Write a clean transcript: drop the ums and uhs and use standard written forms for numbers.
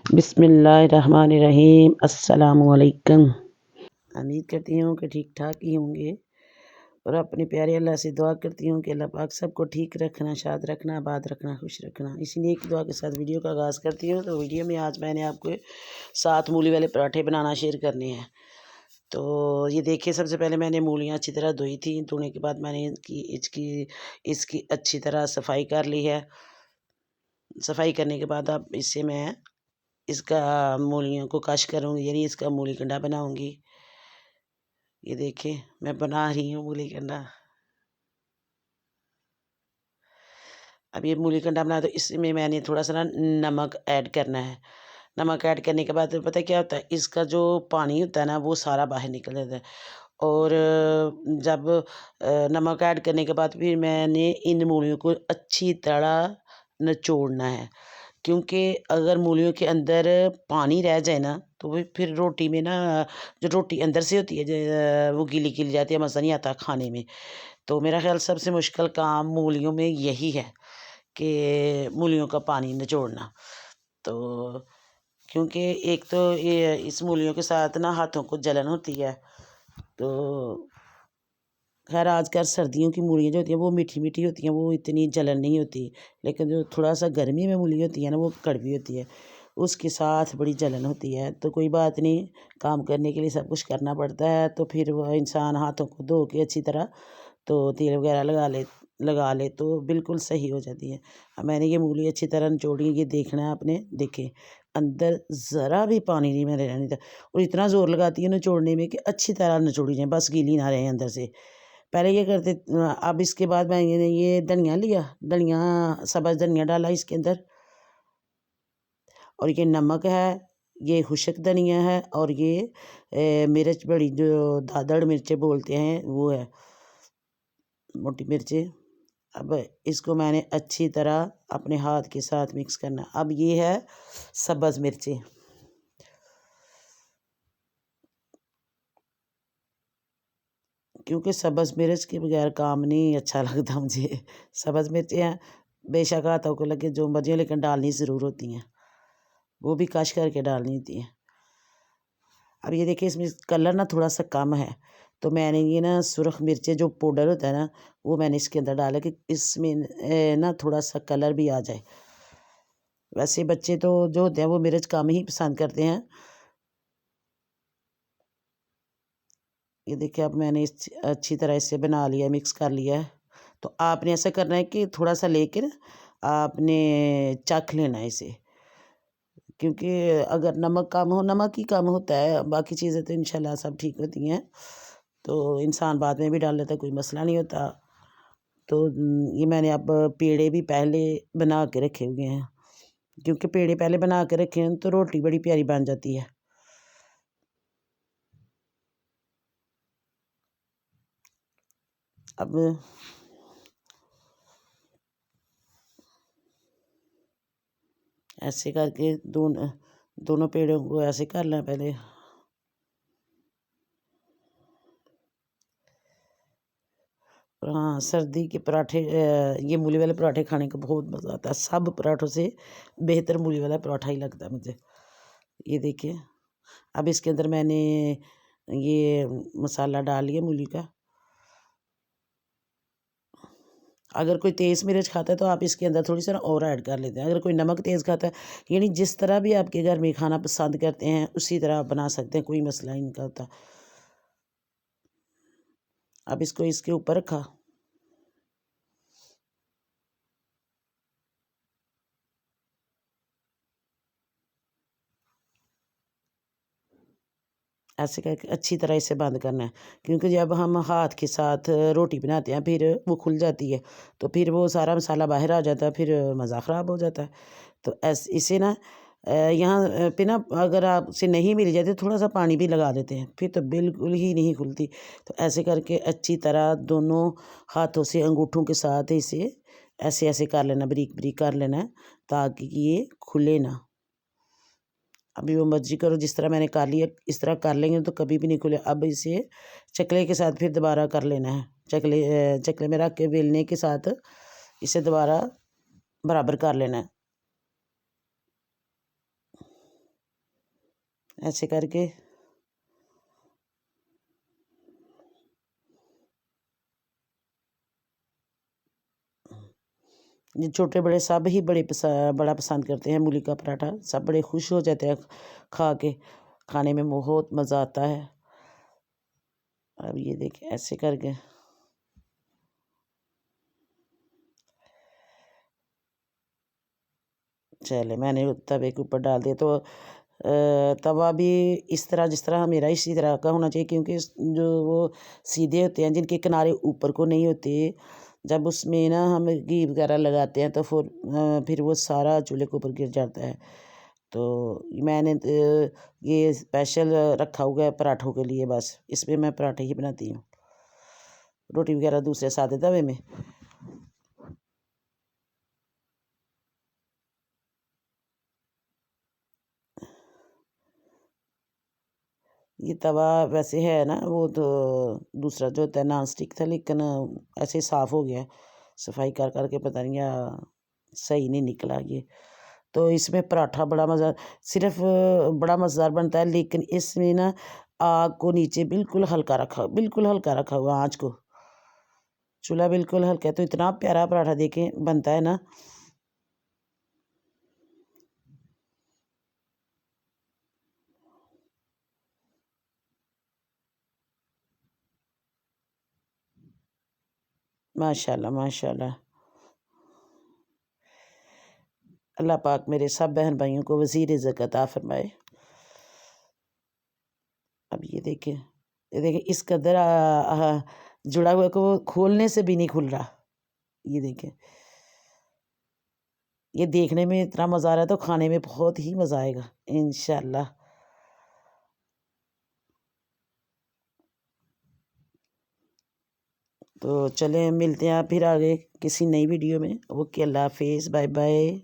बिस्मिल्लाहिर्रहमानिर्रहीम। अस्सलामुअलैकुम। उम्मीद करती हूँ कि ठीक ठाक ही होंगे और अपने प्यारे अल्लाह से दुआ करती हूँ कि अल्लाह पाक सबको ठीक रखना, शाद रखना, आबाद रखना, खुश रखना। इसी एक दुआ के साथ वीडियो का आगाज़ करती हूँ। तो वीडियो में आज मैंने आपको 7 मूली वाले पराठे बनाना शेयर करने हैं। तो ये देखिए, सबसे पहले मैंने मूलियाँ अच्छी तरह धोई थी। धोने के बाद मैंने इसकी अच्छी तरह सफाई कर ली है। सफाई करने के बाद अब इससे मैं इसका मूलियों को कश करूँगी, यानी इसका मूली कंडा बनाऊँगी। ये देखिए, मैं बना रही हूँ मूली कंडा। अब ये मूली कंडा बना, तो इसमें मैंने थोड़ा सा ना नमक ऐड करना है। नमक ऐड करने के बाद पता है क्या होता है, इसका जो पानी होता है ना वो सारा बाहर निकल जाता है। और जब नमक ऐड करने के बाद फिर मैंने इन मूलियों को अच्छी तरह निचोड़ना है, क्योंकि अगर मूलियों के अंदर पानी रह जाए ना तो वो फिर रोटी में ना, जो रोटी अंदर से होती है वो गीली गीली जाती है, मज़ा नहीं आता खाने में। तो मेरा ख्याल सबसे मुश्किल काम मूलियों में यही है कि मूलियों का पानी निचोड़ना। तो क्योंकि एक तो ये इस मूलियों के साथ ना हाथों को जलन होती है। तो खैर आजकल सर्दियों की मूलियाँ जो होती हैं वो मीठी मीठी होती हैं, वो इतनी जलन नहीं होती। लेकिन जो थोड़ा सा गर्मी में मूली होती है ना वो कड़वी होती है, उसके साथ बड़ी जलन होती है। तो कोई बात नहीं, काम करने के लिए सब कुछ करना पड़ता है। तो फिर वह इंसान हाथों को धो के अच्छी तरह तो तेल वगैरह लगा ले तो बिल्कुल सही हो जाती है। अब मैंने ये मूली अच्छी तरह निचोड़ी, ये देखना है आपने। देखें, अंदर ज़रा भी पानी नहीं मैंने रहने दिया, और इतना ज़ोर लगाती है निचोड़ने में कि अच्छी तरह निचोड़ी जाए, बस गीली ना रहे अंदर से। पहले ये करते। अब इसके बाद मैंने ये धनिया लिया, सब्ज़ धनिया डाला इसके अंदर, और ये नमक है, ये खुशक धनिया है, और ये मिर्च बड़ी जो दादड़ मिर्चें बोलते हैं वो है, मोटी मिर्चें। अब इसको मैंने अच्छी तरह अपने हाथ के साथ मिक्स करना। अब ये है सब्ज़ मिर्चें। क्योंकि सब्ज़ मिर्च के बगैर काम नहीं अच्छा लगता मुझे। सब्ज़ मिर्चें हैं, बेशक हाथों को लगे जो मर्जी हो, लेकिन डालनी ज़रूर होती हैं, वो भी कश करके डालनी होती हैं। अब ये देखिए, इसमें कलर ना थोड़ा सा कम है, तो मैंने ये ना सुरख मिर्चें जो पाउडर होता है ना वो मैंने इसके अंदर डाला कि इसमें ना थोड़ा सा कलर भी आ जाए। वैसे बच्चे तो जो होते हैं वो मिर्च कम ही पसंद करते हैं। ये देखिए, अब मैंने अच्छी तरह इसे बना लिया, मिक्स कर लिया है। तो आपने ऐसा करना है कि थोड़ा सा लेकर आपने चख लेना है इसे, क्योंकि अगर नमक कम हो, नमक ही कम होता है, बाकी चीज़ें तो इंशाल्लाह सब ठीक होती हैं। तो इंसान बाद में भी डाल लेता है, कोई मसला नहीं होता। तो ये मैंने अब पेड़े भी पहले बना के रखे हुए हैं, क्योंकि पेड़े पहले बना के रखे हैं तो रोटी बड़ी प्यारी बन जाती है। अब ऐसे करके दोनों पेड़ों को ऐसे कर लें पहले। हाँ, सर्दी के पराठे, ये मूली वाले पराठे खाने का बहुत मज़ा आता है। सब पराठों से बेहतर मूली वाला पराठा ही लगता है मुझे। ये देखिए, अब इसके अंदर मैंने ये मसाला डाल लिया मूली का। अगर कोई तेज़ मिर्च खाता है तो आप इसके अंदर थोड़ी सी ना और ऐड कर लेते हैं। अगर कोई नमक तेज़ खाता है, यानी जिस तरह भी आपके घर में खाना पसंद करते हैं उसी तरह आप बना सकते हैं, कोई मसला ही नहीं होता। अब इसको इसके ऊपर रखा, ऐसे करके अच्छी तरह इसे बंद करना है, क्योंकि जब हम हाथ के साथ रोटी बनाते हैं फिर वो खुल जाती है, तो फिर वो सारा मसाला बाहर आ जाता है, फिर मज़ा ख़राब हो जाता है। तो इसे ना यहाँ पे ना अगर आपसे नहीं मिल जाती तो थोड़ा सा पानी भी लगा देते हैं, फिर तो बिल्कुल ही नहीं खुलती। तो ऐसे करके अच्छी तरह दोनों हाथों से अंगूठों के साथ इसे ऐसे ऐसे कर लेना, बारीक बारीक कर लेना है, ताकि ये खुले ना। अभी वो मर्जी करो, जिस तरह मैंने कर लिया इस तरह कर लेंगे तो कभी भी नहीं खुले। अब इसे चकले के साथ फिर दोबारा कर लेना है। चकले में रख के बेलने के साथ इसे दोबारा बराबर कर लेना है। ऐसे करके ये छोटे बड़े सब ही बड़ा पसंद करते हैं मूली का पराठा। सब बड़े खुश हो जाते हैं खा के। खाने में बहुत मज़ा आता है। अब ये देखिए ऐसे करके चले मैंने तवे के ऊपर डाल दिया। तो तवा भी इस तरह जिस तरह मेरा इसी तरह का होना चाहिए, क्योंकि जो वो सीधे होते हैं जिनके किनारे ऊपर को नहीं होते, जब उसमें ना हम घी वगैरह लगाते हैं तो फिर वो सारा चूल्हे के ऊपर गिर जाता है। तो मैंने ये स्पेशल रखा हुआ है पराठों के लिए, बस इसमें मैं पराठे ही बनाती हूँ। रोटी वगैरह दूसरे सादे तवे में। ये तवा वैसे है ना, वो तो दूसरा जो होता है नॉन स्टिक था, लेकिन ऐसे साफ़ हो गया है। सफाई कर के पता नहीं या सही नहीं निकला ये। तो इसमें पराठा बड़ा मज़ेदार बनता है, लेकिन इसमें ना आग को नीचे बिल्कुल हल्का रखा हुआ आँच को। चूल्हा बिल्कुल हल्का है तो इतना प्यारा पराठा देखें बनता है ना। माशाल्लाह माशाल्लाह। अल्लाह पाक मेरे सब बहन भाइयों को वज़ीर रिज़्क़ अता फ़रमाए। अब ये देखिए इस कदर जुड़ा हुआ है कि वो खोलने से भी नहीं खुल रहा। ये देखें, ये देखने में इतना मज़ा आ रहा है तो खाने में बहुत ही मज़ा आएगा इंशाल्लाह। तो चलें मिलते हैं फिर आगे किसी नई वीडियो में। ओके, अल्लाह हाफ़िज़, बाय बाय।